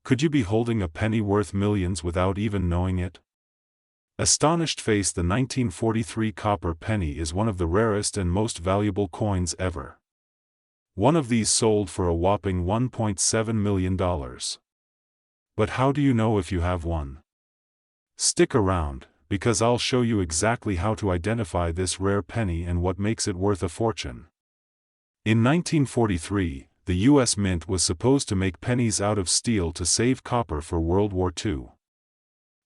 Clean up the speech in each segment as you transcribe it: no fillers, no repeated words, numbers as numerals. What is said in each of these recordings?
Could you be holding a penny worth millions without even knowing it? Astonished face, the 1943 copper penny is one of the rarest and most valuable coins ever. One of these sold for a whopping $1.7 million. But how do you know if you have one? Stick around, because I'll show you exactly how to identify this rare penny and what makes it worth a fortune. In 1943, the U.S. Mint was supposed to make pennies out of steel to save copper for World War II.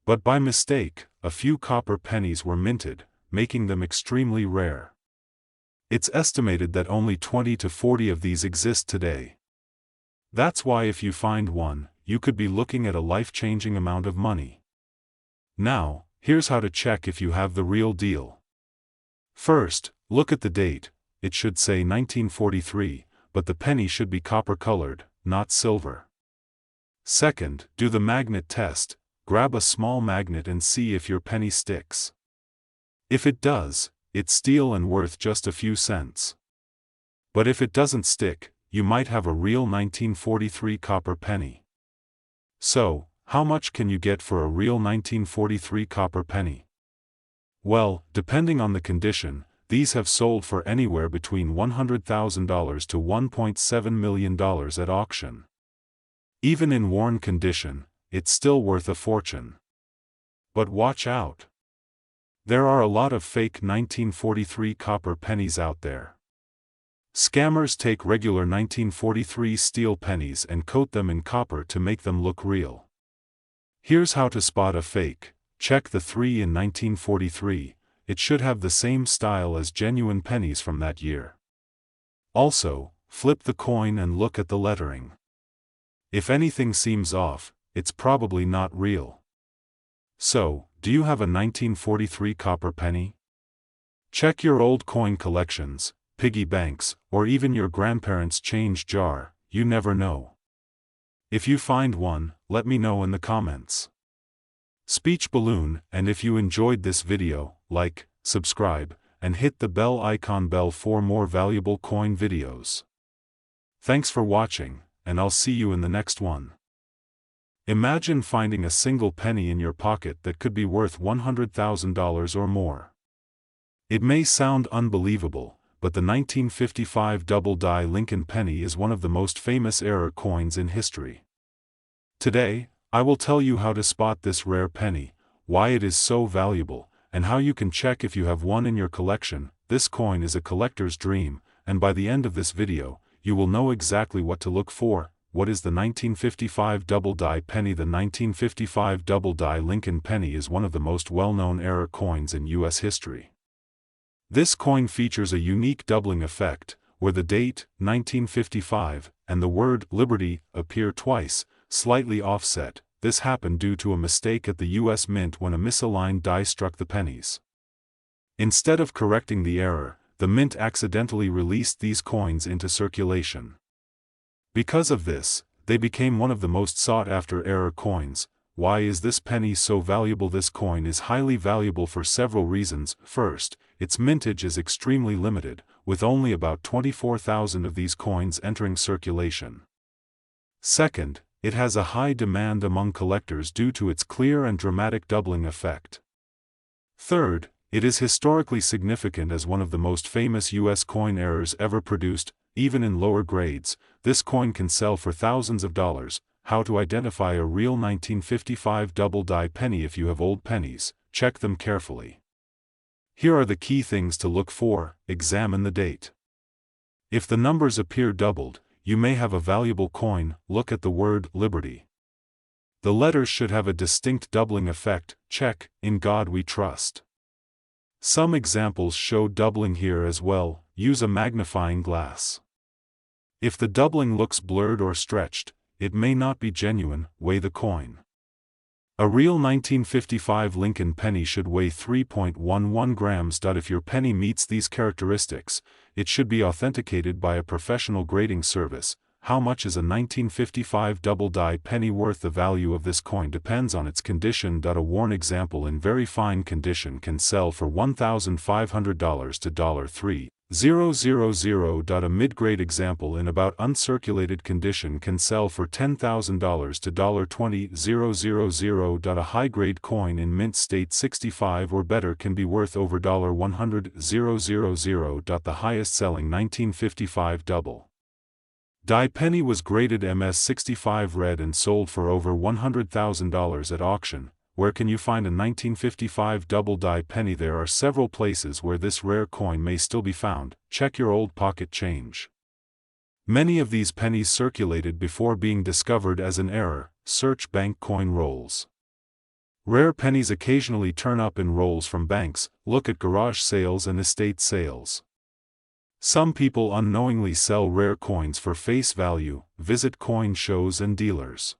But by mistake, a few copper pennies were minted, making them extremely rare. It's estimated that only 20 to 40 of these exist today. That's why if you find one, you could be looking at a life-changing amount of money. Now, here's how to check if you have the real deal. First, look at the date. It should say 1943, but the penny should be copper-colored, not silver. Second, do the magnet test. Grab a small magnet and see if your penny sticks. If it does, it's steel and worth just a few cents. But if it doesn't stick, you might have a real 1943 copper penny. So, how much can you get for a real 1943 copper penny? Well, depending on the condition, these have sold for anywhere between $100,000 to $1.7 million at auction. Even in worn condition, it's still worth a fortune. But watch out! There are a lot of fake 1943 copper pennies out there. Scammers take regular 1943 steel pennies and coat them in copper to make them look real. Here's how to spot a fake. Check the 3 in 1943, it should have the same style as genuine pennies from that year. Also, flip the coin and look at the lettering. If anything seems off, it's probably not real. So, do you have a 1943 copper penny? Check your old coin collections, piggy banks, or even your grandparents' change jar, you never know. If you find one, let me know in the comments. Speech balloon, and if you enjoyed this video, like, subscribe, and hit the bell icon for more valuable coin videos. Thanks for watching, and I'll see you in the next one. Imagine finding a single penny in your pocket that could be worth $100,000 or more. It may sound unbelievable, but the 1955 double-die Lincoln penny is one of the most famous error coins in history. Today, I will tell you how to spot this rare penny, why it is so valuable, and how you can check if you have one in your collection. This coin is a collector's dream, and by the end of this video, you will know exactly what to look for. What is the 1955 double-die penny? The 1955 double-die Lincoln penny is one of the most well-known error coins in U.S. history. This coin features a unique doubling effect, where the date, 1955, and the word Liberty appear twice, slightly offset. This happened due to a mistake at the U.S. Mint when a misaligned die struck the pennies. Instead of correcting the error, the Mint accidentally released these coins into circulation. Because of this, they became one of the most sought-after error coins. Why is this penny so valuable? This coin is highly valuable for several reasons. First, its mintage is extremely limited, with only about 24,000 of these coins entering circulation. Second, it has a high demand among collectors due to its clear and dramatic doubling effect. Third, it is historically significant as one of the most famous U.S. coin errors ever produced. Even in lower grades, this coin can sell for thousands of dollars. How to identify a real 1955 double-die penny? If you have old pennies, check them carefully. Here are the key things to look for. Examine the date. If the numbers appear doubled, you may have a valuable coin. Look at the word Liberty. The letters should have a distinct doubling effect. Check, In God We Trust. Some examples show doubling here as well. Use a magnifying glass. If the doubling looks blurred or stretched, it may not be genuine. Weigh the coin. A real 1955 Lincoln penny should weigh 3.11 grams. If your penny meets these characteristics, it should be authenticated by a professional grading service. How much is a 1955 double-die penny worth? The value of this coin depends on its condition. A worn example in very fine condition can sell for $1,500 to $3,000. 000. A mid-grade example in about uncirculated condition can sell for $10,000 to $20,000. A high-grade coin in mint state 65 or better can be worth over $100,000. The highest-selling 1955 double-die penny was graded MS65 red and sold for over $100,000 at auction. Where can you find a 1955 double-die penny? There are several places where this rare coin may still be found. Check your old pocket change. Many of these pennies circulated before being discovered as an error. Search bank coin rolls. Rare pennies occasionally turn up in rolls from banks. Look at garage sales and estate sales. Some people unknowingly sell rare coins for face value. Visit coin shows and dealers.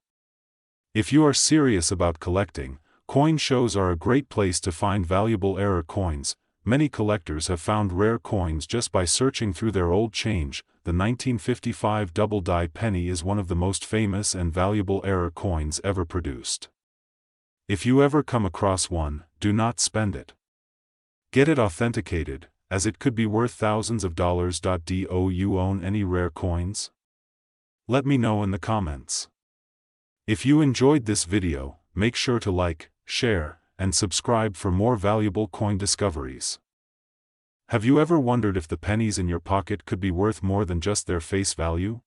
If you are serious about collecting, coin shows are a great place to find valuable error coins. Many collectors have found rare coins just by searching through their old change. The 1955 double-die penny is one of the most famous and valuable error coins ever produced. If you ever come across one, do not spend it. Get it authenticated, as it could be worth thousands of dollars. Do you own any rare coins? Let me know in the comments. If you enjoyed this video, make sure to like, share, and subscribe for more valuable coin discoveries. Have you ever wondered if the pennies in your pocket could be worth more than just their face value?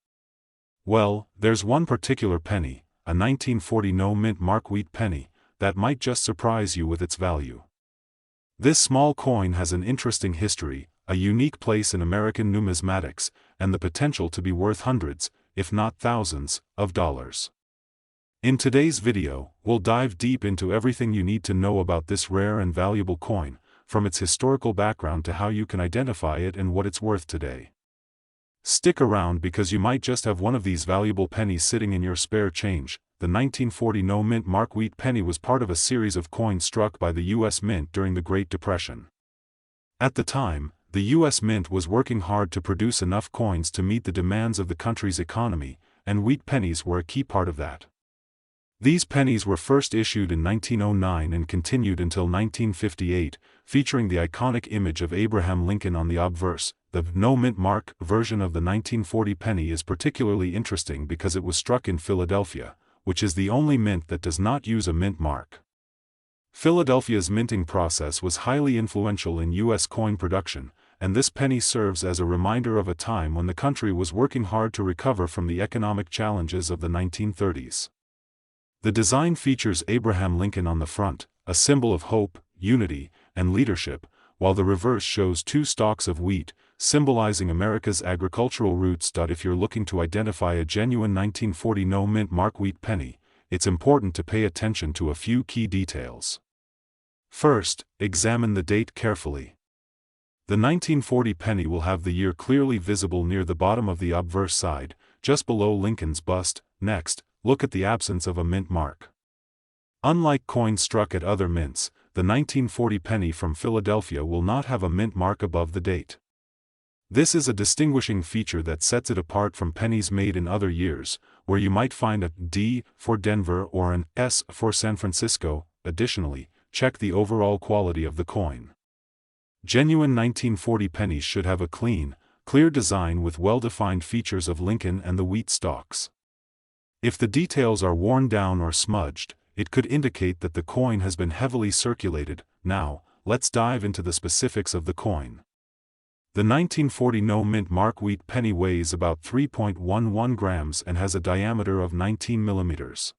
Well, there's one particular penny, a 1940 no mint mark wheat penny, that might just surprise you with its value. This small coin has an interesting history, a unique place in American numismatics, and the potential to be worth hundreds, if not thousands, of dollars. In today's video, we'll dive deep into everything you need to know about this rare and valuable coin, from its historical background to how you can identify it and what it's worth today. Stick around because you might just have one of these valuable pennies sitting in your spare change. The 1940 no mint mark wheat penny was part of a series of coins struck by the U.S. Mint during the Great Depression. At the time, the U.S. Mint was working hard to produce enough coins to meet the demands of the country's economy, and wheat pennies were a key part of that. These pennies were first issued in 1909 and continued until 1958, featuring the iconic image of Abraham Lincoln on the obverse. The no mint mark version of the 1940 penny is particularly interesting because it was struck in Philadelphia, which is the only mint that does not use a mint mark. Philadelphia's minting process was highly influential in U.S. coin production, and this penny serves as a reminder of a time when the country was working hard to recover from the economic challenges of the 1930s. The design features Abraham Lincoln on the front, a symbol of hope, unity, and leadership, while the reverse shows two stalks of wheat, symbolizing America's agricultural roots. If you're looking to identify a genuine 1940 no mint mark wheat penny, it's important to pay attention to a few key details. First, examine the date carefully. The 1940 penny will have the year clearly visible near the bottom of the obverse side, just below Lincoln's bust. Next, look at the absence of a mint mark. Unlike coins struck at other mints, the 1940 penny from Philadelphia will not have a mint mark above the date. This is a distinguishing feature that sets it apart from pennies made in other years, where you might find a D for Denver or an S for San Francisco. Additionally, check the overall quality of the coin. Genuine 1940 pennies should have a clean, clear design with well-defined features of Lincoln and the wheat stalks. If the details are worn down or smudged, it could indicate that the coin has been heavily circulated. Now, let's dive into the specifics of the coin. The 1940 no mint mark wheat penny weighs about 3.11 grams and has a diameter of 19 millimeters.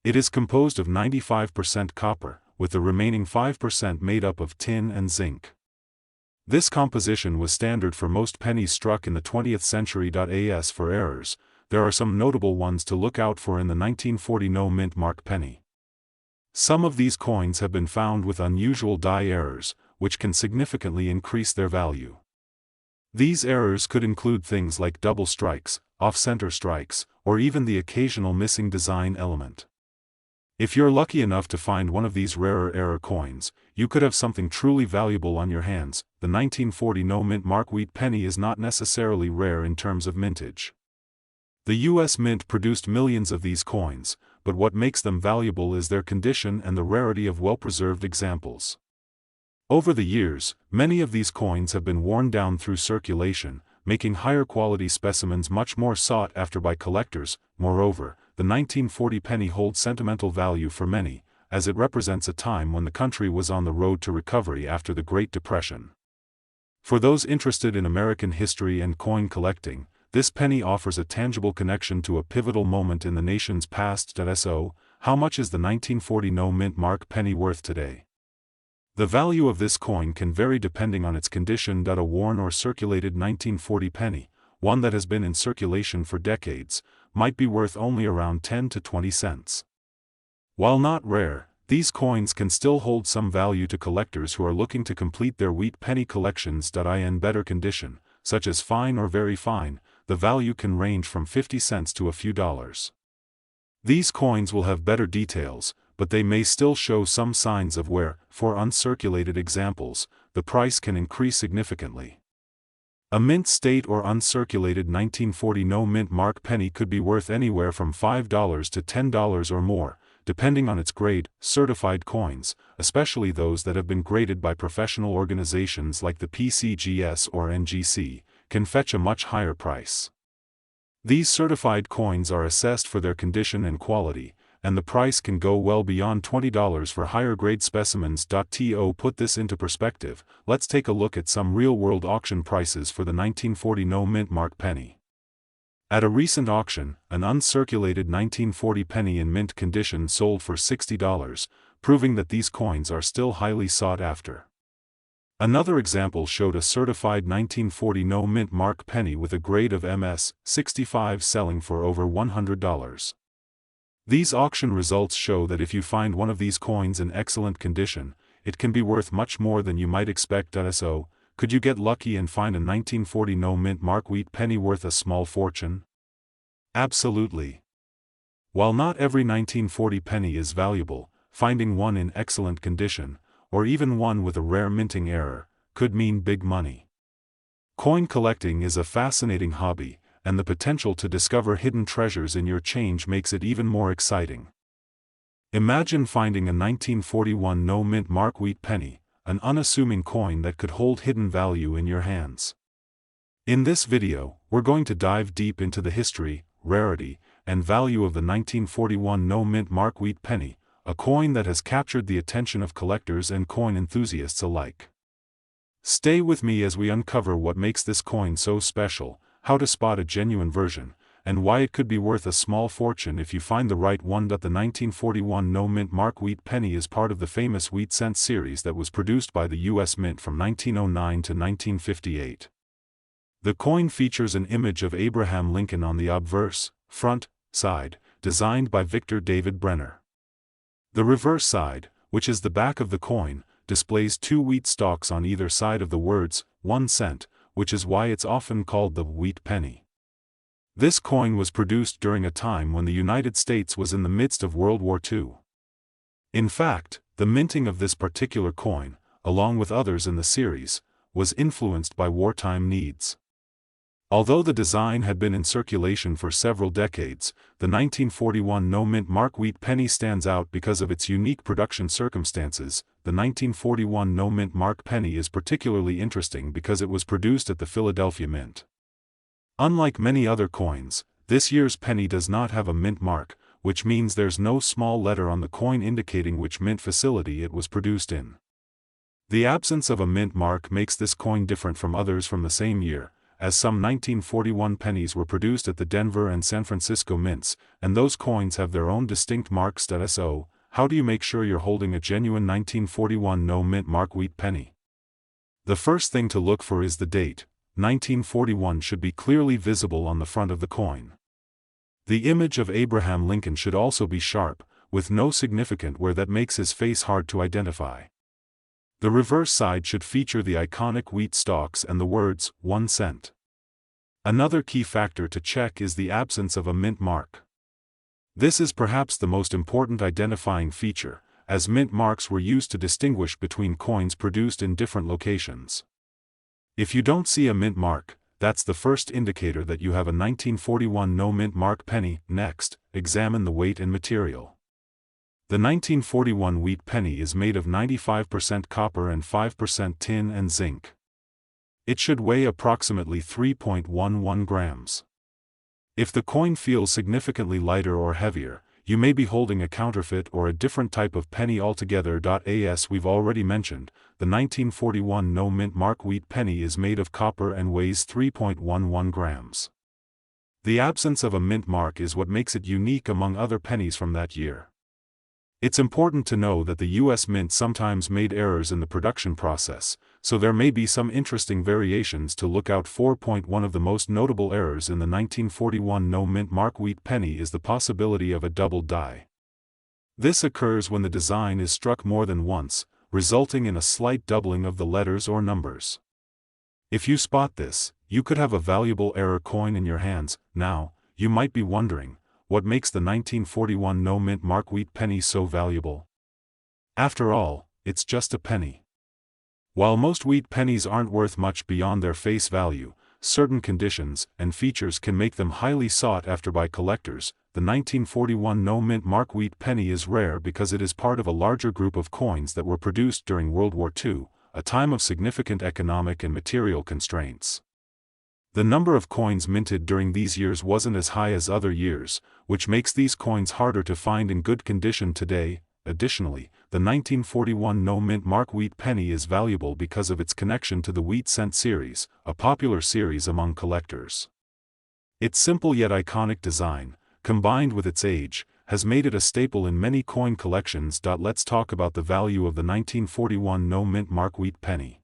It is composed of 95% copper, with the remaining 5% made up of tin and zinc. This composition was standard for most pennies struck in the 20th century. As for errors, there are some notable ones to look out for in the 1940 no mint mark penny. Some of these coins have been found with unusual die errors, which can significantly increase their value. These errors could include things like double strikes, off-center strikes, or even the occasional missing design element. If you're lucky enough to find one of these rarer error coins, you could have something truly valuable on your hands. The 1940 no mint mark wheat penny is not necessarily rare in terms of mintage. The U.S. Mint produced millions of these coins, but what makes them valuable is their condition and the rarity of well-preserved examples. Over the years, many of these coins have been worn down through circulation, making higher quality specimens much more sought after by collectors. Moreover, the 1940 penny holds sentimental value for many, as it represents a time when the country was on the road to recovery after the Great Depression. For those interested in American history and coin collecting, this penny offers a tangible connection to a pivotal moment in the nation's past. So, how much is the 1940 no-mint mark penny worth today? The value of this coin can vary depending on its condition. A worn or circulated 1940 penny, one that has been in circulation for decades, might be worth only around 10 to 20 cents. While not rare, these coins can still hold some value to collectors who are looking to complete their wheat penny collections. In better condition, such as fine or very fine, the value can range from 50 cents to a few dollars. These coins will have better details, but they may still show some signs of wear. For uncirculated examples, the price can increase significantly. A mint state or uncirculated 1940 no-mint mark penny could be worth anywhere from $5 to $10 or more, depending on its grade. Certified coins, especially those that have been graded by professional organizations like the PCGS or NGC, can fetch a much higher price. These certified coins are assessed for their condition and quality, and the price can go well beyond $20 for higher grade specimens. To put this into perspective, let's take a look at some real-world auction prices for the 1940 no-mint mark penny. At a recent auction, an uncirculated 1940 penny in mint condition sold for $60, proving that these coins are still highly sought after. Another example showed a certified 1940 no-mint mark penny with a grade of MS 65 selling for over $100. These auction results show that if you find one of these coins in excellent condition, it can be worth much more than you might expect. So, could you get lucky and find a 1940 no-mint mark wheat penny worth a small fortune? Absolutely. While not every 1940 penny is valuable, finding one in excellent condition, or even one with a rare minting error, could mean big money. Coin collecting is a fascinating hobby, and the potential to discover hidden treasures in your change makes it even more exciting. Imagine finding a 1941 no-mint mark wheat penny, an unassuming coin that could hold hidden value in your hands. In this video, we're going to dive deep into the history, rarity, and value of the 1941 no-mint mark wheat penny, a coin that has captured the attention of collectors and coin enthusiasts alike. Stay with me as we uncover what makes this coin so special, how to spot a genuine version, and why it could be worth a small fortune if you find the right one. The 1941 no-mint mark wheat penny is part of the famous wheat cent series that was produced by the U.S. Mint from 1909 to 1958. The coin features an image of Abraham Lincoln on the obverse, front, side, designed by Victor David Brenner. The reverse side, which is the back of the coin, displays two wheat stalks on either side of the words, 1 cent, which is why it's often called the wheat penny. This coin was produced during a time when the United States was in the midst of World War II. In fact, the minting of this particular coin, along with others in the series, was influenced by wartime needs. Although the design had been in circulation for several decades, the 1941 no-mint mark wheat penny stands out because of its unique production circumstances. The 1941 no-mint mark penny is particularly interesting because it was produced at the Philadelphia Mint. Unlike many other coins, this year's penny does not have a mint mark, which means there's no small letter on the coin indicating which mint facility it was produced in. The absence of a mint mark makes this coin different from others from the same year, as some 1941 pennies were produced at the Denver and San Francisco mints, and those coins have their own distinct marks. So, how do you make sure you're holding a genuine 1941 no-mint mark wheat penny? The first thing to look for is the date. 1941 should be clearly visible on the front of the coin. The image of Abraham Lincoln should also be sharp, with no significant wear that makes his face hard to identify. The reverse side should feature the iconic wheat stalks and the words, 1 cent. Another key factor to check is the absence of a mint mark. This is perhaps the most important identifying feature, as mint marks were used to distinguish between coins produced in different locations. If you don't see a mint mark, that's the first indicator that you have a 1941 no-mint mark penny. Next, examine the weight and material. The 1941 wheat penny is made of 95% copper and 5% tin and zinc. It should weigh approximately 3.11 grams. If the coin feels significantly lighter or heavier, you may be holding a counterfeit or a different type of penny altogether. As we've already mentioned, the 1941 no mint mark wheat penny is made of copper and weighs 3.11 grams. The absence of a mint mark is what makes it unique among other pennies from that year. It's important to know that the U.S. Mint sometimes made errors in the production process, so there may be some interesting variations to look out for. One of the most notable errors in the 1941 no mint mark wheat penny is the possibility of a double die. This occurs when the design is struck more than once, resulting in a slight doubling of the letters or numbers. If you spot this, you could have a valuable error coin in your hands. Now, you might be wondering, what makes the 1941 no mint mark wheat penny so valuable? After all, it's just a penny. While most wheat pennies aren't worth much beyond their face value, certain conditions and features can make them highly sought after by collectors. The 1941 no mint mark wheat penny is rare because it is part of a larger group of coins that were produced during World War II, a time of significant economic and material constraints. The number of coins minted during these years wasn't as high as other years, which makes these coins harder to find in good condition today. Additionally, the 1941 no mint mark wheat penny is valuable because of its connection to the wheat cent series, a popular series among collectors. Its simple yet iconic design, combined with its age, has made it a staple in many coin collections. Let's talk about the value of the 1941 no mint mark wheat penny.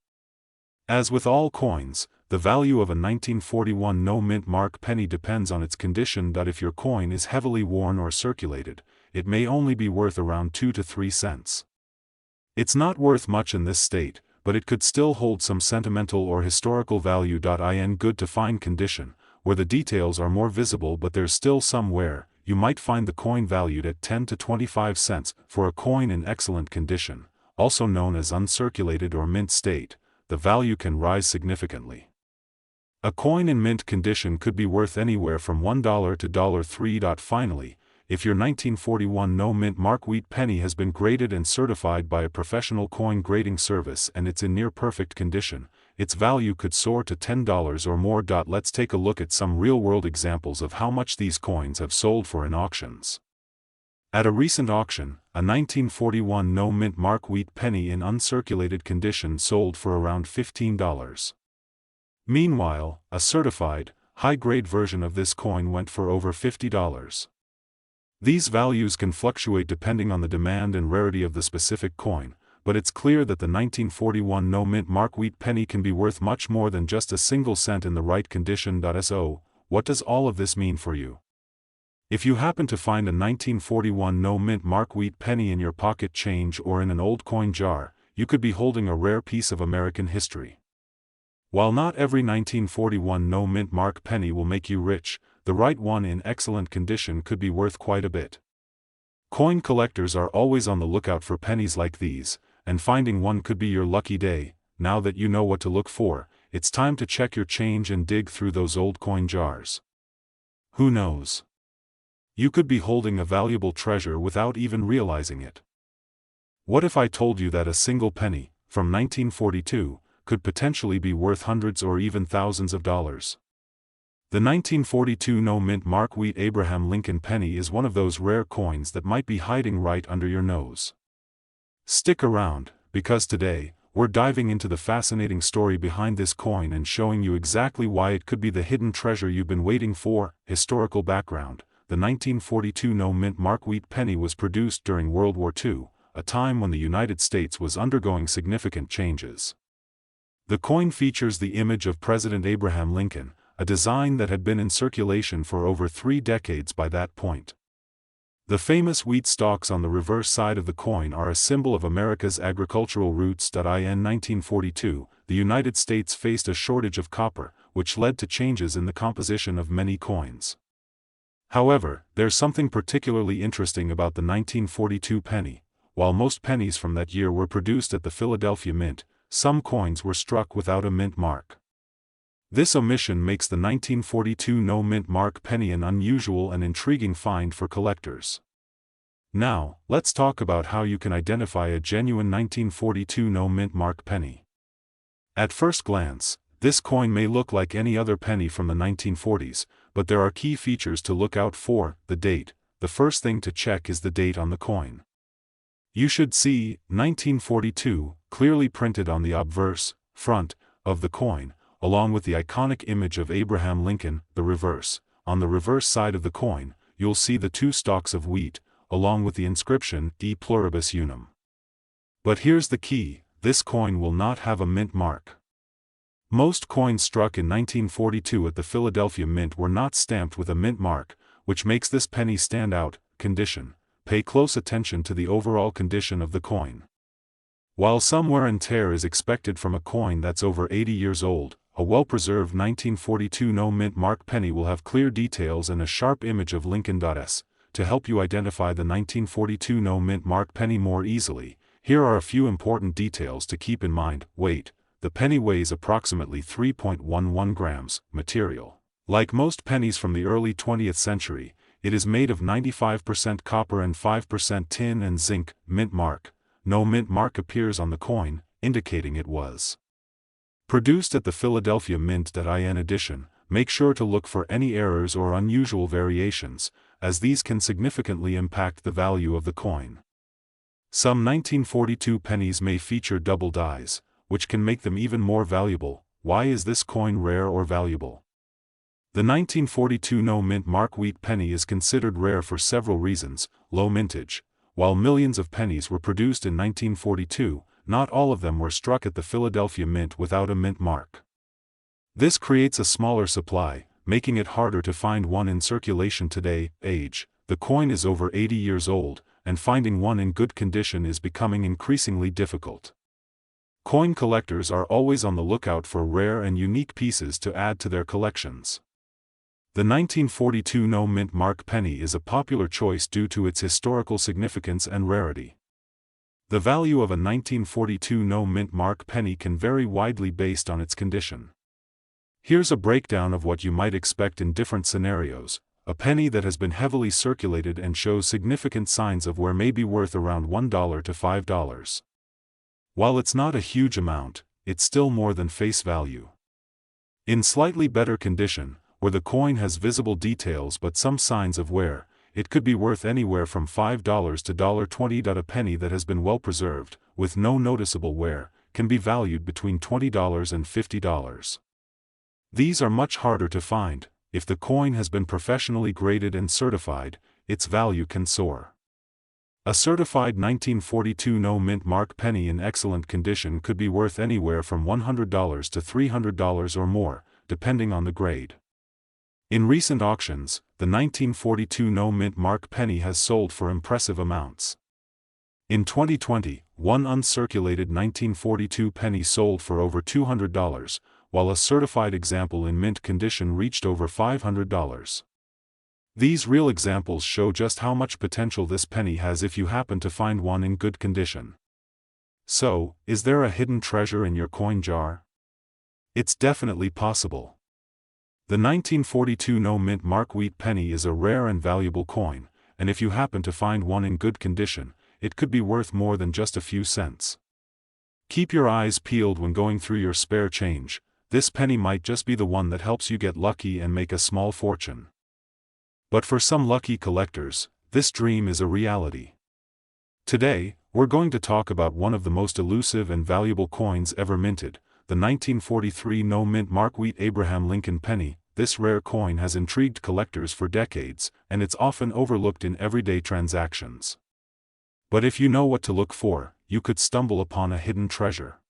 As with all coins, the value of a 1941 no mint mark penny depends on its condition. If your coin is heavily worn or circulated, it may only be worth around 2 to 3 cents. It's not worth much in this state, but it could still hold some sentimental or historical value. In good to fine condition, where the details are more visible but there's still some wear, you might find the coin valued at 10 to 25 cents. For a coin in excellent condition, also known as uncirculated or mint state, the value can rise significantly. A coin in mint condition could be worth anywhere from $1 to $3. Finally, if your 1941 no mint mark wheat penny has been graded and certified by a professional coin grading service and it's in near perfect condition, its value could soar to $10 or more. Let's take a look at some real-world examples of how much these coins have sold for in auctions. At a recent auction, a 1941 no mint mark wheat penny in uncirculated condition sold for around $15. Meanwhile, a certified, high-grade version of this coin went for over $50. These values can fluctuate depending on the demand and rarity of the specific coin, but it's clear that the 1941 no mint mark wheat penny can be worth much more than just a single cent in the right condition. So, what does all of this mean for you? If you happen to find a 1941 no mint mark wheat penny in your pocket change or in an old coin jar, you could be holding a rare piece of American history. While not every 1941 no mint mark penny will make you rich, the right one in excellent condition could be worth quite a bit. Coin collectors are always on the lookout for pennies like these, and finding one could be your lucky day. Now that you know what to look for, it's time to check your change and dig through those old coin jars. Who knows? You could be holding a valuable treasure without even realizing it. What if I told you that a single penny, from 1942, could potentially be worth hundreds or even thousands of dollars? The 1942 no mint mark wheat Abraham Lincoln penny is one of those rare coins that might be hiding right under your nose. Stick around, because today, we're diving into the fascinating story behind this coin and showing you exactly why it could be the hidden treasure you've been waiting for. Historical background: the 1942 no mint mark wheat penny was produced during World War II, a time when the United States was undergoing significant changes. The coin features the image of President Abraham Lincoln, a design that had been in circulation for over 3 decades by that point. The famous wheat stalks on the reverse side of the coin are a symbol of America's agricultural roots. In 1942, the United States faced a shortage of copper, which led to changes in the composition of many coins. However, there's something particularly interesting about the 1942 penny. While most pennies from that year were produced at the Philadelphia Mint, some coins were struck without a mint mark. This omission makes the 1942 no mint mark penny an unusual and intriguing find for collectors. Now, let's talk about how you can identify a genuine 1942 no-mint mark penny. At first glance, this coin may look like any other penny from the 1940s, but there are key features to look out for. The date. The first thing to check is the date on the coin. You should see 1942 clearly printed on the obverse, front, of the coin, along with the iconic image of Abraham Lincoln. The reverse. On the reverse side of the coin, you'll see the 2 stalks of wheat, along with the inscription E pluribus unum. But here's the key: this coin will not have a mint mark. Most coins struck in 1942 at the Philadelphia Mint were not stamped with a mint mark, which makes this penny stand out. Condition. Pay close attention to the overall condition of the coin. While some wear and tear is expected from a coin that's over 80 years old, a well-preserved 1942 no-mint mark penny will have clear details and a sharp image of Lincoln.s. To help you identify the 1942 no-mint mark penny more easily, here are a few important details to keep in mind. Weight. The penny weighs approximately 3.11 grams. Material. Like most pennies from the early 20th century, it is made of 95% copper and 5% tin and zinc. Mint mark. No mint mark appears on the coin, indicating it was produced at the Philadelphia Mint.in addition. Make sure to look for any errors or unusual variations, as these can significantly impact the value of the coin. Some 1942 pennies may feature double dies, which can make them even more valuable. Why is this coin rare or valuable? The 1942 no-mint mark wheat penny is considered rare for several reasons. Low mintage. While millions of pennies were produced in 1942, not all of them were struck at the Philadelphia Mint without a mint mark. This creates a smaller supply, making it harder to find one in circulation today. Age. The coin is over 80 years old, and finding one in good condition is becoming increasingly difficult. Coin collectors are always on the lookout for rare and unique pieces to add to their collections. The 1942 no-mint mark penny is a popular choice due to its historical significance and rarity. The value of a 1942 no-mint mark penny can vary widely based on its condition. Here's a breakdown of what you might expect in different scenarios. A penny that has been heavily circulated and shows significant signs of wear may be worth around $1 to $5. While it's not a huge amount, it's still more than face value. In slightly better condition, where the coin has visible details but some signs of wear, it could be worth anywhere from $5 to $20. A penny that has been well preserved, with no noticeable wear, can be valued between $20 and $50. These are much harder to find. If the coin has been professionally graded and certified, its value can soar. A certified 1942 no-mint mark penny in excellent condition could be worth anywhere from $100 to $300 or more, depending on the grade. In recent auctions, the 1942 no-mint mark penny has sold for impressive amounts. In 2020, one uncirculated 1942 penny sold for over $200, while a certified example in mint condition reached over $500. These real examples show just how much potential this penny has if you happen to find one in good condition. So, is there a hidden treasure in your coin jar? It's definitely possible. The 1942 no-mint mark wheat penny is a rare and valuable coin, and if you happen to find one in good condition, it could be worth more than just a few cents. Keep your eyes peeled when going through your spare change. This penny might just be the one that helps you get lucky and make a small fortune. But for some lucky collectors, this dream is a reality. Today, we're going to talk about one of the most elusive and valuable coins ever minted, the 1943 no-mint mark wheat Abraham Lincoln penny. This rare coin has intrigued collectors for decades, and it's often overlooked in everyday transactions. But if you know what to look for, you could stumble upon a hidden treasure.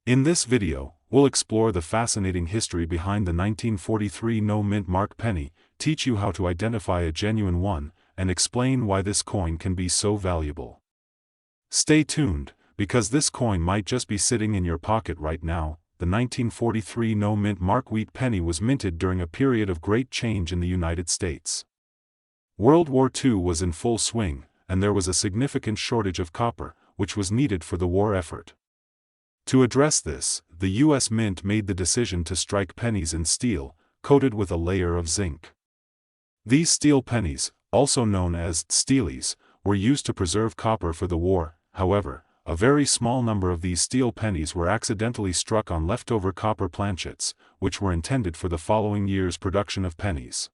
In this video, we'll explore the fascinating history behind the 1943 no-mint mark penny, teach you how to identify a genuine one, and explain why this coin can be so valuable. Stay tuned, because this coin might just be sitting in your pocket right now. The 1943 no-mint mark wheat penny was minted during a period of great change in the United States. World War II was in full swing, and there was a significant shortage of copper, which was needed for the war effort. To address this, the U.S. Mint made the decision to strike pennies in steel, coated with a layer of zinc. These steel pennies, also known as steelies, were used to preserve copper for the war. However, a very small number of these steel pennies were accidentally struck on leftover copper planchets, which were intended for the following year's production of pennies.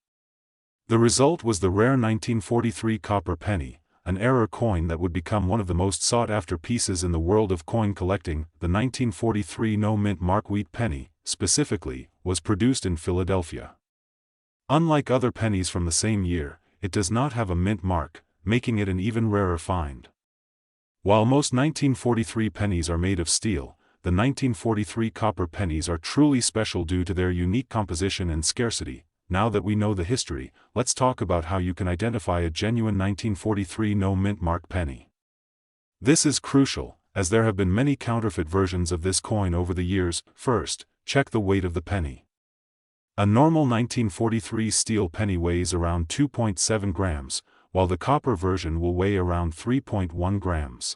The result was the rare 1943 copper penny, an error coin that would become one of the most sought-after pieces in the world of coin collecting. The 1943 no-mint mark wheat penny, specifically, was produced in Philadelphia. Unlike other pennies from the same year, it does not have a mint mark, making it an even rarer find. While most 1943 pennies are made of steel, the 1943 copper pennies are truly special due to their unique composition and scarcity. Now that we know the history, let's talk about how you can identify a genuine 1943 no-mint mark penny. This is crucial, as there have been many counterfeit versions of this coin over the years. First, check the weight of the penny. A normal 1943 steel penny weighs around 2.7 grams, while the copper version will weigh around 3.1 grams.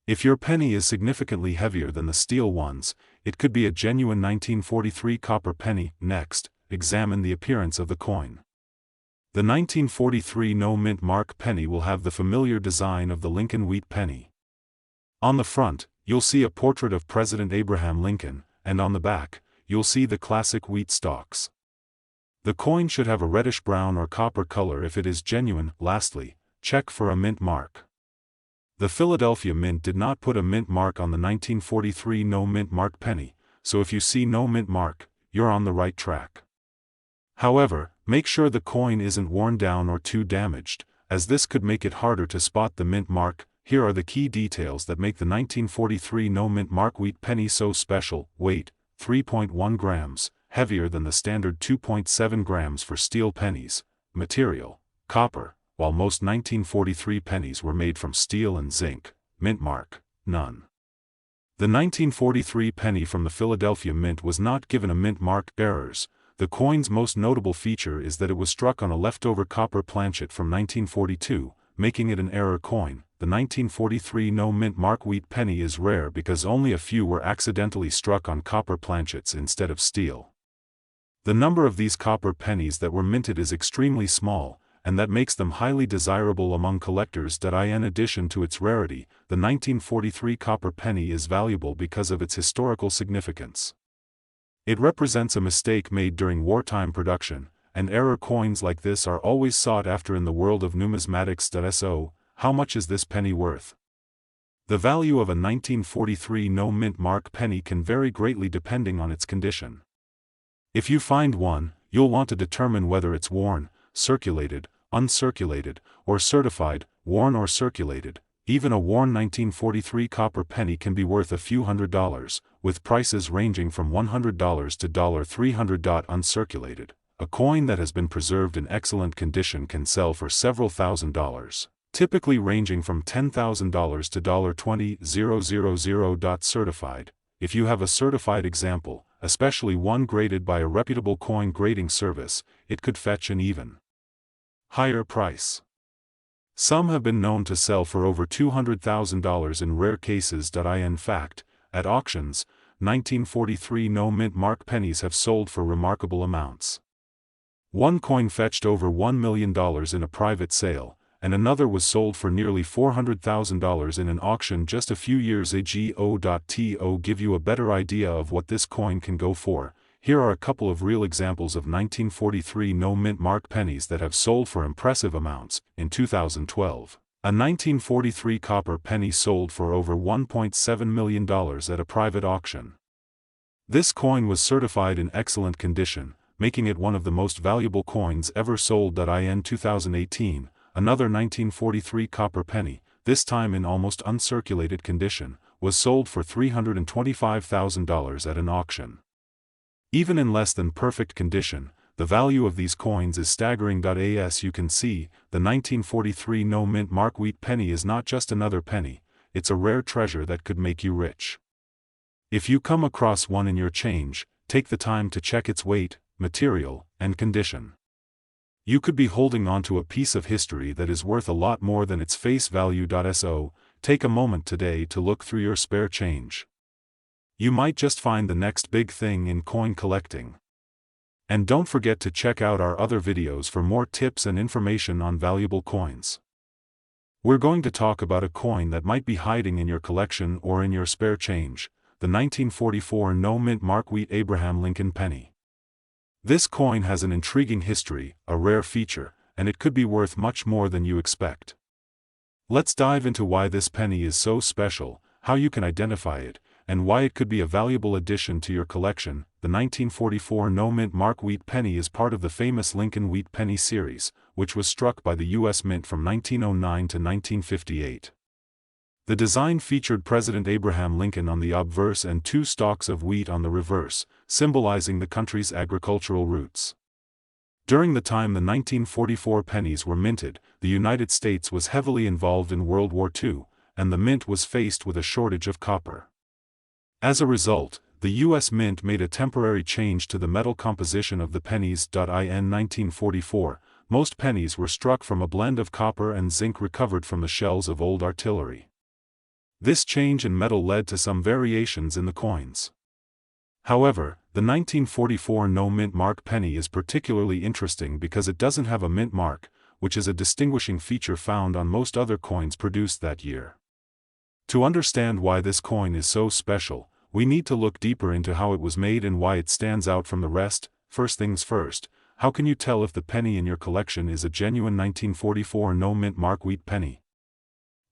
If your penny is significantly heavier than the steel ones, it could be a genuine 1943 copper penny. Next, examine the appearance of the coin. The 1943 no-mint mark penny will have the familiar design of the Lincoln wheat penny. On the front, you'll see a portrait of President Abraham Lincoln, and on the back, you'll see the classic wheat stalks. The coin should have a reddish-brown or copper color if it is genuine. Lastly, check for a mint mark. The Philadelphia Mint did not put a mint mark on the 1943 no-mint mark penny, so if you see no mint mark, you're on the right track. However, make sure the coin isn't worn down or too damaged, as this could make it harder to spot the mint mark. Here are the key details that make the 1943 no-mint mark wheat penny so special. Weight, 3.1 grams, heavier than the standard 2.7 grams for steel pennies. Material, copper, while most 1943 pennies were made from steel and zinc. Mint mark, none. The 1943 penny from the Philadelphia Mint was not given a mint mark. Errors. The coin's most notable feature is that it was struck on a leftover copper planchet from 1942, making it an error coin. The 1943 no-mint mark wheat penny is rare because only a few were accidentally struck on copper planchets instead of steel. The number of these copper pennies that were minted is extremely small, and that makes them highly desirable among collectors. In addition to its rarity, the 1943 copper penny is valuable because of its historical significance. It represents a mistake made during wartime production, and error coins like this are always sought after in the world of numismatics. So, how much is this penny worth? The value of a 1943 no-mint mark penny can vary greatly depending on its condition. If you find one, you'll want to determine whether it's worn, circulated, uncirculated, or certified. Worn or circulated. Even a worn 1943 copper penny can be worth a few $100s, with prices ranging from $100 to $300. Uncirculated. A coin that has been preserved in excellent condition can sell for several $1,000s, typically ranging from $10,000 to $20,000. Certified. If you have a certified example, especially one graded by a reputable coin grading service, it could fetch an even higher price. Some have been known to sell for over $200,000 in rare cases. In fact, at auctions, 1943 no-mint mark pennies have sold for remarkable amounts. One coin fetched over $1 million in a private sale, and another was sold for nearly $400,000 in an auction just a few years ago. To give you a better idea of what this coin can go for, here are a couple of real examples of 1943 no-mint mark pennies that have sold for impressive amounts. In 2012, a 1943 copper penny sold for over $1.7 million at a private auction. This coin was certified in excellent condition, making it one of the most valuable coins ever sold. In 2018, another 1943 copper penny, this time in almost uncirculated condition, was sold for $325,000 at an auction. Even in less than perfect condition, the value of these coins is staggering. As you can see, the 1943 no-mint mark wheat penny is not just another penny, it's a rare treasure that could make you rich. If you come across one in your change, take the time to check its weight, material, and condition. You could be holding onto a piece of history that is worth a lot more than its face value. So, take a moment today to look through your spare change. You might just find the next big thing in coin collecting. And don't forget to check out our other videos for more tips and information on valuable coins. We're going to talk about a coin that might be hiding in your collection or in your spare change, the 1944 no-mint Mark Wheat Abraham Lincoln penny. This coin has an intriguing history, a rare feature, and it could be worth much more than you expect. Let's dive into why this penny is so special, how you can identify it, and why it could be a valuable addition to your collection. The 1944 no-mint Mark Wheat penny is part of the famous Lincoln Wheat penny series, which was struck by the U.S. Mint from 1909 to 1958. The design featured President Abraham Lincoln on the obverse and two stalks of wheat on the reverse, symbolizing the country's agricultural roots. During the time the 1944 pennies were minted, the United States was heavily involved in World War II, and the mint was faced with a shortage of copper. As a result, the U.S. Mint made a temporary change to the metal composition of the pennies. In 1944, most pennies were struck from a blend of copper and zinc recovered from the shells of old artillery. This change in metal led to some variations in the coins. However, the 1944 no-mint mark penny is particularly interesting because it doesn't have a mint mark, which is a distinguishing feature found on most other coins produced that year. To understand why this coin is so special, we need to look deeper into how it was made and why it stands out from the rest. First things first, how can you tell if the penny in your collection is a genuine 1944 no-mint Mark Wheat penny?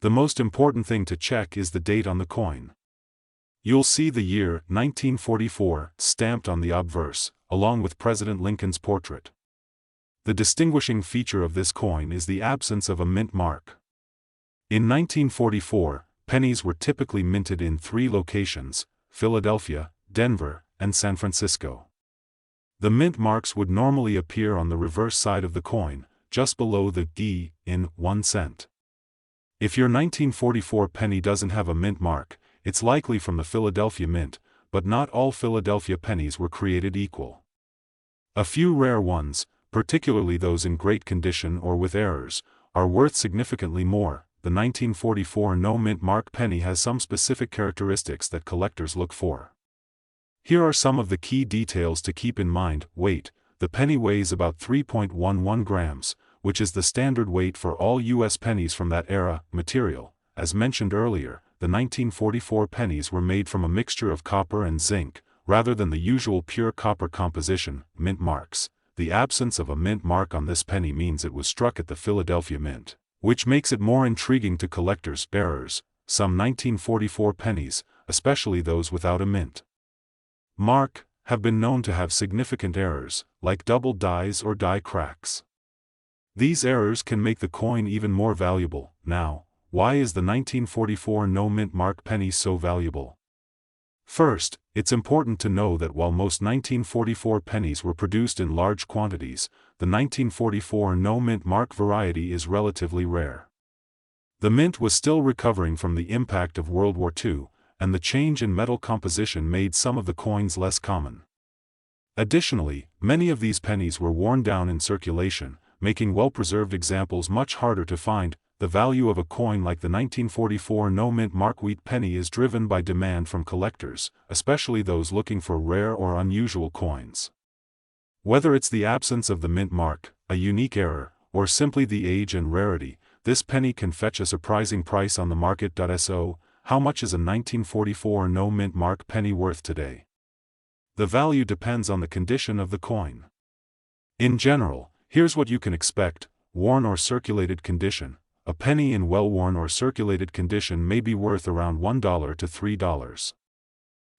The most important thing to check is the date on the coin. You'll see the year, 1944, stamped on the obverse, along with President Lincoln's portrait. The distinguishing feature of this coin is the absence of a mint mark. In 1944, pennies were typically minted in three locations: Philadelphia, Denver, and San Francisco. The mint marks would normally appear on the reverse side of the coin, just below the D in 1 cent. If your 1944 penny doesn't have a mint mark, it's likely from the Philadelphia Mint, but not all Philadelphia pennies were created equal. A few rare ones, particularly those in great condition or with errors, are worth significantly more. The 1944 no-mint mark penny has some specific characteristics that collectors look for. Here are some of the key details to keep in mind. Weight: the penny weighs about 3.11 grams, which is the standard weight for all U.S. pennies from that era. Material: as mentioned earlier, the 1944 pennies were made from a mixture of copper and zinc, rather than the usual pure copper composition. Mint marks: the absence of a mint mark on this penny means it was struck at the Philadelphia Mint, which makes it more intriguing to collectors. Errors: some 1944 pennies, especially those without a mint mark, have been known to have significant errors, like double dies or die cracks. These errors can make the coin even more valuable. Now, why is the 1944 no-mint mark penny so valuable? First, it's important to know that while most 1944 pennies were produced in large quantities, the 1944 no-mint mark variety is relatively rare. The mint was still recovering from the impact of World War II, and the change in metal composition made some of the coins less common. Additionally, many of these pennies were worn down in circulation, making well-preserved examples much harder to find. The value of a coin like the 1944 no-mint Mark Wheat penny is driven by demand from collectors, especially those looking for rare or unusual coins. Whether it's the absence of the mint mark, a unique error, or simply the age and rarity, this penny can fetch a surprising price on the market. So, how much is a 1944 no-mint mark penny worth today? The value depends on the condition of the coin. In general, here's what you can expect: worn or circulated condition. A penny in well-worn or circulated condition may be worth around $1 to $3.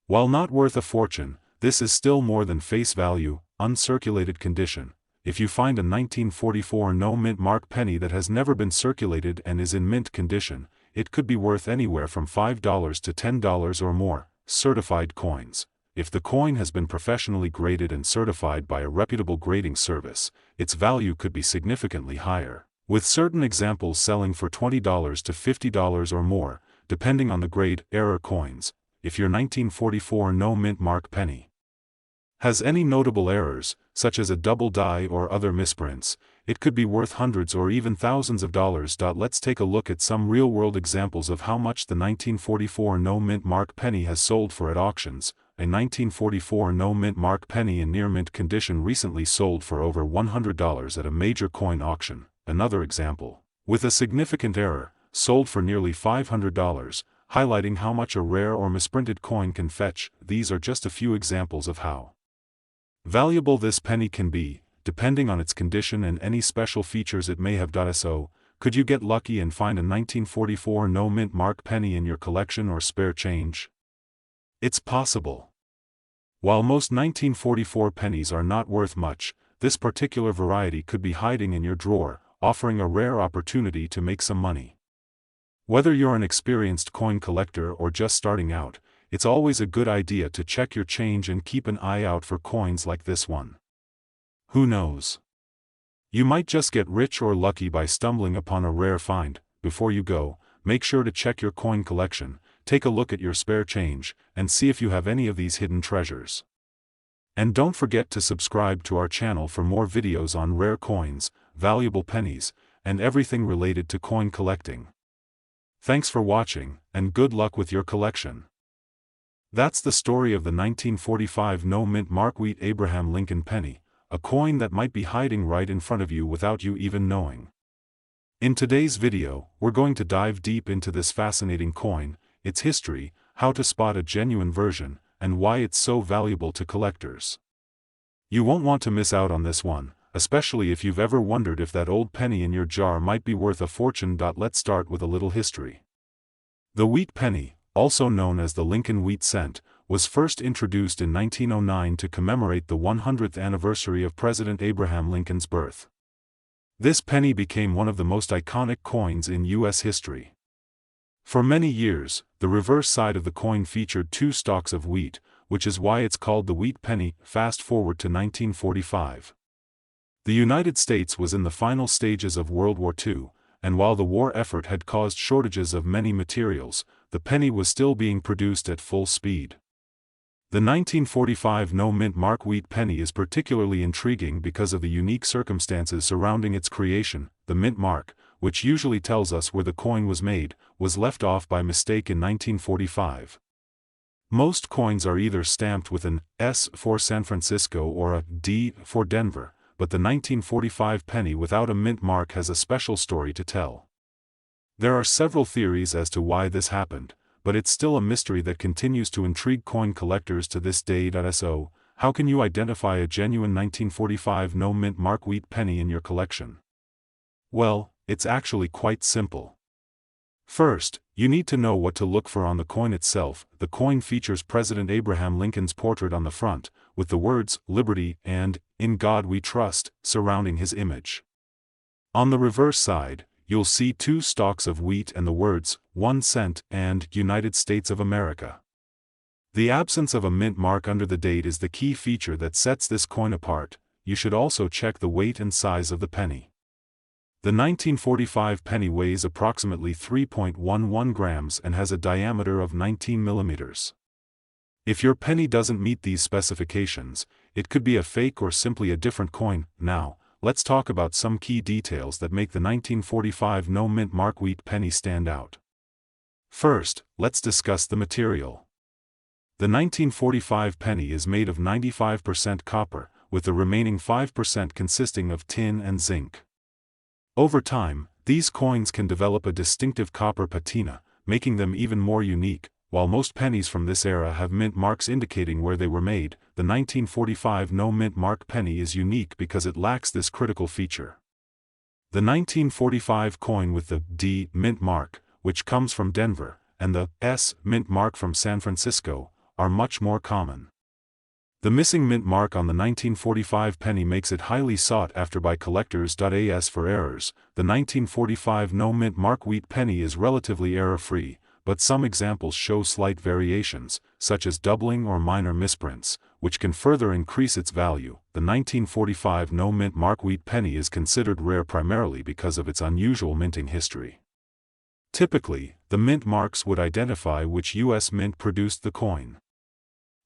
While not worth a fortune, this is still more than face value. Uncirculated condition: if you find a 1944 no-mint mark penny that has never been circulated and is in mint condition, it could be worth anywhere from $5 to $10 or more. Certified coins: if the coin has been professionally graded and certified by a reputable grading service, its value could be significantly higher, with certain examples selling for $20 to $50 or more, depending on the grade. Error coins: if your 1944 no-mint mark penny has any notable errors, such as a double die or other misprints, it could be worth hundreds or even thousands of dollars. Let's take a look at some real-world examples of how much the 1944 no-mint mark penny has sold for at auctions. A 1944 no-mint mark penny in near-mint condition recently sold for over $100 at a major coin auction. Another example: with a significant error, sold for nearly $500, highlighting how much a rare or misprinted coin can fetch. These are just a few examples of how valuable this penny can be, depending on its condition and any special features it may have. So, could you get lucky and find a 1944 no mint mark penny in your collection or spare change? It's possible. While most 1944 pennies are not worth much, this particular variety could be hiding in your drawer, offering a rare opportunity to make some money. Whether you're an experienced coin collector or just starting out, it's always a good idea to check your change and keep an eye out for coins like this one. Who knows? You might just get rich or lucky by stumbling upon a rare find. Before you go, make sure to check your coin collection, take a look at your spare change, and see if you have any of these hidden treasures. And don't forget to subscribe to our channel for more videos on rare coins, valuable pennies, and everything related to coin collecting. Thanks for watching, and good luck with your collection. That's the story of the 1945 no mint mark wheat Abraham Lincoln penny, a coin that might be hiding right in front of you without you even knowing. In today's video, we're going to dive deep into this fascinating coin, its history, how to spot a genuine version, and why it's so valuable to collectors. You won't want to miss out on this one, especially if you've ever wondered if that old penny in your jar might be worth a fortune. Let's start with a little history. The wheat penny, also known as the Lincoln wheat cent, was first introduced in 1909 to commemorate the 100th anniversary of President Abraham Lincoln's birth. This penny became one of the most iconic coins in U.S. history. For many years, the reverse side of the coin featured two stalks of wheat, which is why it's called the wheat penny. Fast forward to 1945. The United States was in the final stages of World War II, and while the war effort had caused shortages of many materials, the penny was still being produced at full speed. The 1945 no mint mark wheat penny is particularly intriguing because of the unique circumstances surrounding its creation. The mint mark, which usually tells us where the coin was made, was left off by mistake in 1945. Most coins are either stamped with an S for San Francisco or a D for Denver, but the 1945 penny without a mint mark has a special story to tell. There are several theories as to why this happened, but it's still a mystery that continues to intrigue coin collectors to this day. So, how can you identify a genuine 1945 no mint mark wheat penny in your collection? Well, it's actually quite simple. First, you need to know what to look for on the coin itself. The coin features President Abraham Lincoln's portrait on the front, with the words, "Liberty" and "In God We Trust," surrounding his image. On the reverse side, you'll see two stalks of wheat and the words, "1 cent" and "United States of America." The absence of a mint mark under the date is the key feature that sets this coin apart. You should also check the weight and size of the penny. The 1945 penny weighs approximately 3.11 grams and has a diameter of 19 millimeters. If your penny doesn't meet these specifications, it could be a fake or simply a different coin. Now, let's talk about some key details that make the 1945 no mint mark wheat penny stand out. First, let's discuss the material. The 1945 penny is made of 95% copper, with the remaining 5% consisting of tin and zinc. Over time, these coins can develop a distinctive copper patina, making them even more unique. While most pennies from this era have mint marks indicating where they were made, the 1945 no mint mark penny is unique because it lacks this critical feature. The 1945 coin with the D mint mark, which comes from Denver, and the S mint mark from San Francisco, are much more common. The missing mint mark on the 1945 penny makes it highly sought after by collectors. As for errors, the 1945 no mint mark wheat penny is relatively error-free, but some examples show slight variations, such as doubling or minor misprints, which can further increase its value. The 1945 no mint mark wheat penny is considered rare primarily because of its unusual minting history. Typically, the mint marks would identify which U.S. mint produced the coin.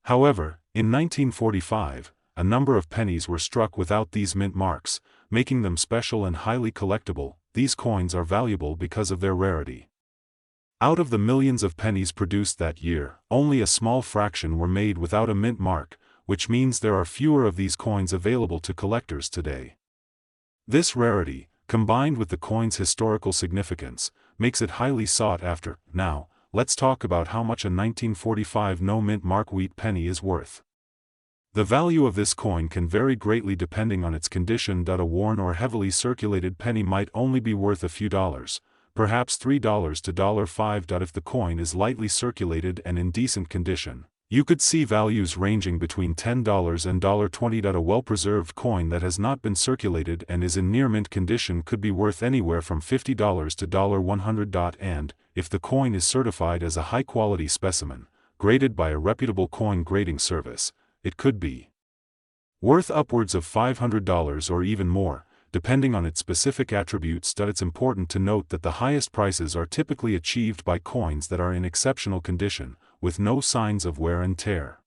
However, in 1945, a number of pennies were struck without these mint marks, making them special and highly collectible. These coins are valuable because of their rarity. Out of the millions of pennies produced that year, only a small fraction were made without a mint mark, which means there are fewer of these coins available to collectors today. This rarity, combined with the coin's historical significance, makes it highly sought after. Now, let's talk about how much a 1945 no-mint mark wheat penny is worth. The value of this coin can vary greatly depending on its condition. A worn or heavily circulated penny might only be worth a few dollars, perhaps $3 to $5. If the coin is lightly circulated and in decent condition, you could see values ranging between $10 and $20. A well-preserved coin that has not been circulated and is in near-mint condition could be worth anywhere from $50 to $100. And, if the coin is certified as a high-quality specimen, graded by a reputable coin grading service, it could be worth upwards of $500 or even more, depending on its specific attributes. It's important to note that the highest prices are typically achieved by coins that are in exceptional condition, with no signs of wear and tear.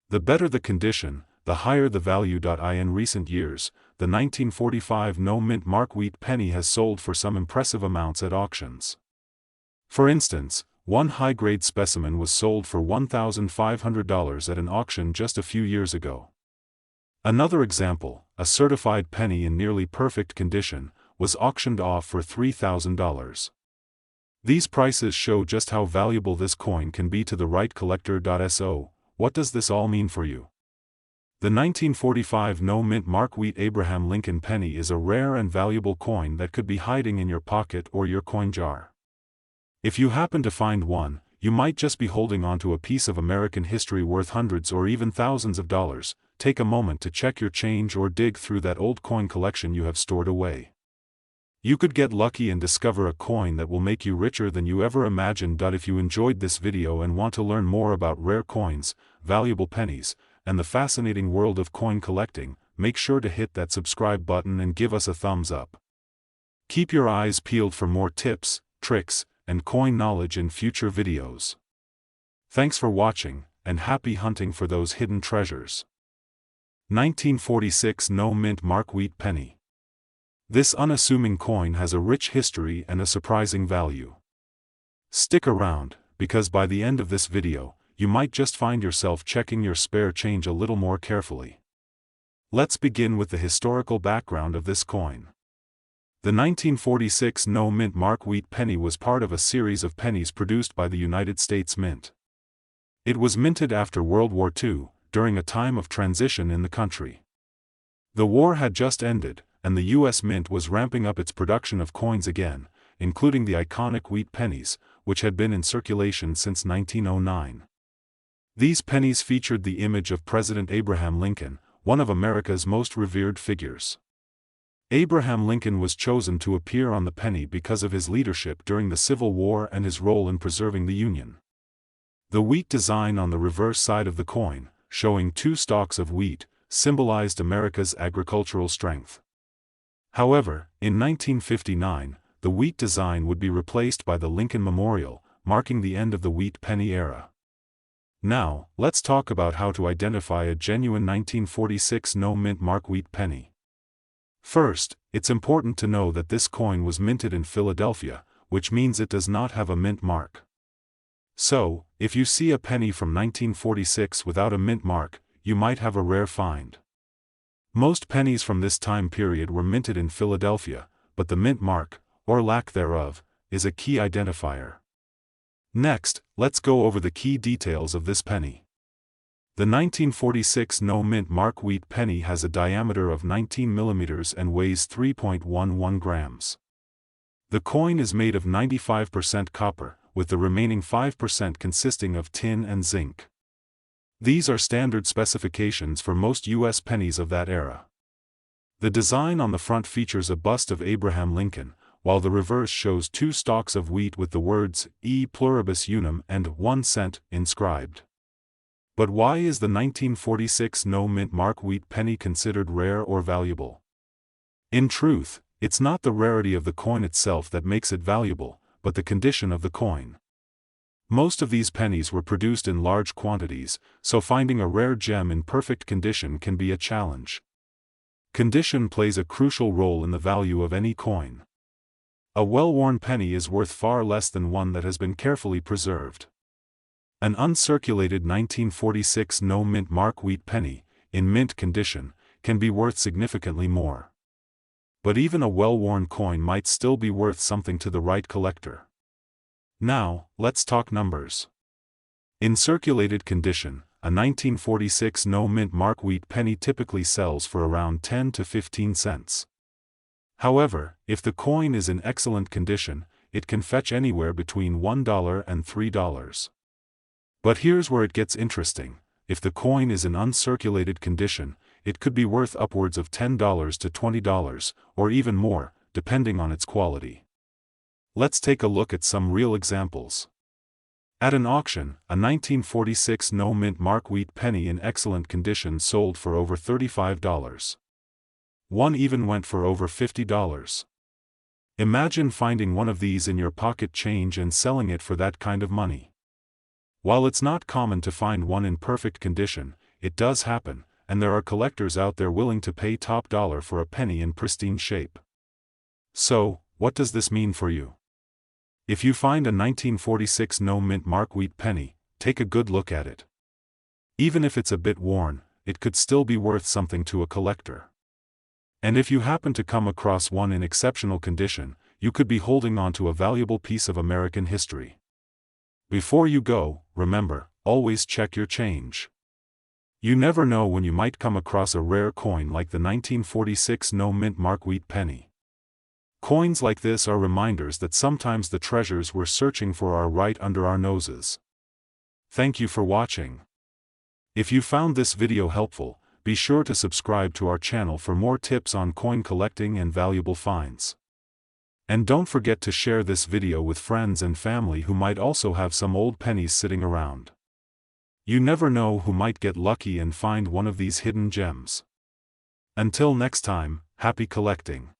The better the condition, the higher the value. In recent years, the 1945 no-mint mark wheat penny has sold for some impressive amounts at auctions. For instance, one high-grade specimen was sold for $1,500 at an auction just a few years ago. Another example, a certified penny in nearly perfect condition, was auctioned off for $3,000. These prices show just how valuable this coin can be to the right collector. So, what does this all mean for you? The 1945 no-mint mark wheat Abraham Lincoln penny is a rare and valuable coin that could be hiding in your pocket or your coin jar. If you happen to find one, you might just be holding onto a piece of American history worth hundreds or even thousands of dollars. Take a moment to check your change or dig through that old coin collection you have stored away. You could get lucky and discover a coin that will make you richer than you ever imagined. If you enjoyed this video and want to learn more about rare coins, valuable pennies, and the fascinating world of coin collecting, make sure to hit that subscribe button and give us a thumbs up. Keep your eyes peeled for more tips, tricks, and coin knowledge in future videos. Thanks for watching, and happy hunting for those hidden treasures. 1946 no-mint mark wheat penny. This unassuming coin has a rich history and a surprising value. Stick around, because by the end of this video, you might just find yourself checking your spare change a little more carefully. Let's begin with the historical background of this coin. The 1946 no-mint mark wheat penny was part of a series of pennies produced by the United States Mint. It was minted after World War II, during a time of transition in the country. The war had just ended, and the U.S. Mint was ramping up its production of coins again, including the iconic wheat pennies, which had been in circulation since 1909. These pennies featured the image of President Abraham Lincoln, one of America's most revered figures. Abraham Lincoln was chosen to appear on the penny because of his leadership during the Civil War and his role in preserving the Union. The wheat design on the reverse side of the coin, showing two stalks of wheat, symbolized America's agricultural strength. However, in 1959, the wheat design would be replaced by the Lincoln Memorial, marking the end of the wheat penny era. Now, let's talk about how to identify a genuine 1946 no-mint mark wheat penny. First, it's important to know that this coin was minted in Philadelphia, which means it does not have a mint mark. So, if you see a penny from 1946 without a mint mark, you might have a rare find. Most pennies from this time period were minted in Philadelphia, but the mint mark, or lack thereof, is a key identifier. Next, let's go over the key details of this penny. The 1946 no-mint mark wheat penny has a diameter of 19 mm and weighs 3.11 grams. The coin is made of 95% copper, with the remaining 5% consisting of tin and zinc. These are standard specifications for most U.S. pennies of that era. The design on the front features a bust of Abraham Lincoln, while the reverse shows two stalks of wheat with the words E pluribus unum and 1 cent inscribed. But why is the 1946 no-mint mark wheat penny considered rare or valuable? In truth, it's not the rarity of the coin itself that makes it valuable, but the condition of the coin. Most of these pennies were produced in large quantities, so finding a rare gem in perfect condition can be a challenge. Condition plays a crucial role in the value of any coin. A well-worn penny is worth far less than one that has been carefully preserved. An uncirculated 1946 no-mint mark wheat penny, in mint condition, can be worth significantly more. But even a well-worn coin might still be worth something to the right collector. Now, let's talk numbers. In circulated condition, a 1946 no-mint mark wheat penny typically sells for around 10 to 15 cents. However, if the coin is in excellent condition, it can fetch anywhere between $1 and $3. But here's where it gets interesting. If the coin is in uncirculated condition, it could be worth upwards of $10 to $20, or even more, depending on its quality. Let's take a look at some real examples. At an auction, a 1946 no-mint mark wheat penny in excellent condition sold for over $35. One even went for over $50. Imagine finding one of these in your pocket change and selling it for that kind of money. While it's not common to find one in perfect condition, it does happen, and there are collectors out there willing to pay top dollar for a penny in pristine shape. So, what does this mean for you? If you find a 1946 no-mint mark wheat penny, take a good look at it. Even if it's a bit worn, it could still be worth something to a collector. And if you happen to come across one in exceptional condition, you could be holding on to a valuable piece of American history. Before you go, remember, always check your change. You never know when you might come across a rare coin like the 1946 no-mint mark wheat penny. Coins like this are reminders that sometimes the treasures we're searching for are right under our noses. Thank you for watching. If you found this video helpful, be sure to subscribe to our channel for more tips on coin collecting and valuable finds. And don't forget to share this video with friends and family who might also have some old pennies sitting around. You never know who might get lucky and find one of these hidden gems. Until next time, happy collecting.